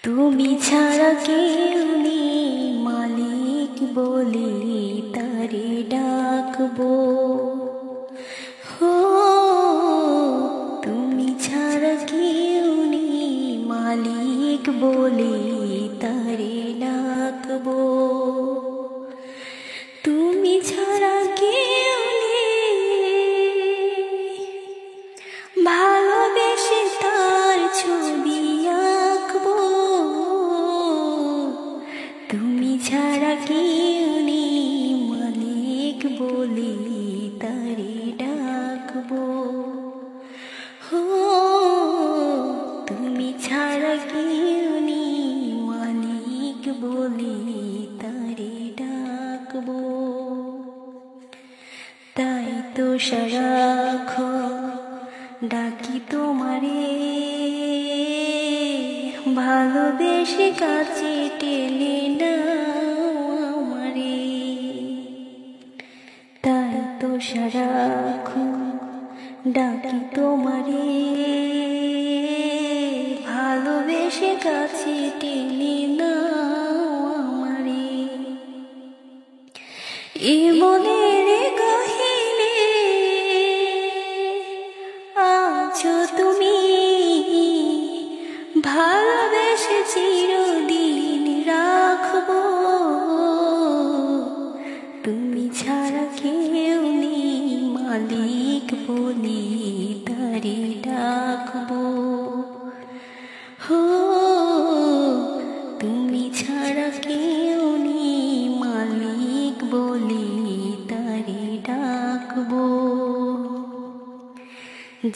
তুমি ছাড়া কেউ নেই মালিক বলে তারে ডাকবো। হো তুমি ছাড়া কেউ নেই মালিক বলে তারে ডাকবো। তুমি ছাড়া কেউ নেই ভালোবেসে তার ছবি আঁকবো। তুমি ছাড়া কেউ নেই মালিক বলে তারে ডাকবো। হো তুমি ছাড়া কেউ নেই মালিক বলে তারে ডাকবো। তাই তো সারাক্ষণ ডাকি তোমারে, ভালোবেসে কাছে টেনে নাও আমারে। তাই তো সারাক্ষণ ডাকি তোমারে, ভালোবেসে কাছে টেনে নাও আমারে। এ মনের গহীনে আছো তুমি, ভালোবেসে চিরদিন রাখবো। তুমি ছাড়া কেউ নেই মালিক বলে তারে ডাকবো। হো তুমি ছাড়া কেউ নেই মালিক বলে তারে ডাকবো।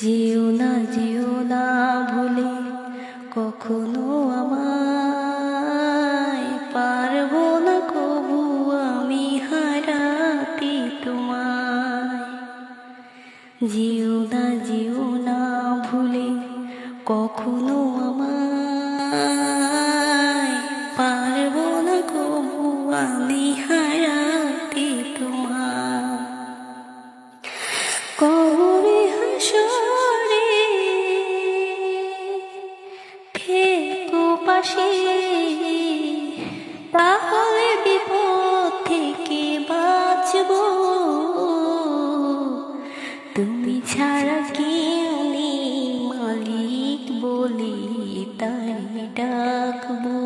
যেও না ভুলে কখনো আমায়, পারবো না কবু আমি হারাতে তোমায়। যেও না ভুলে কখনো আমায়, পারবো না কবু আমি হারাতে তোমায়। কবরে হাসরে থেকো পাশে, তাহলে বিপদ থেকে বাঁচবো। তুমি ছাড়া কেউ নেই মালিক বলে তারে ডাকবো।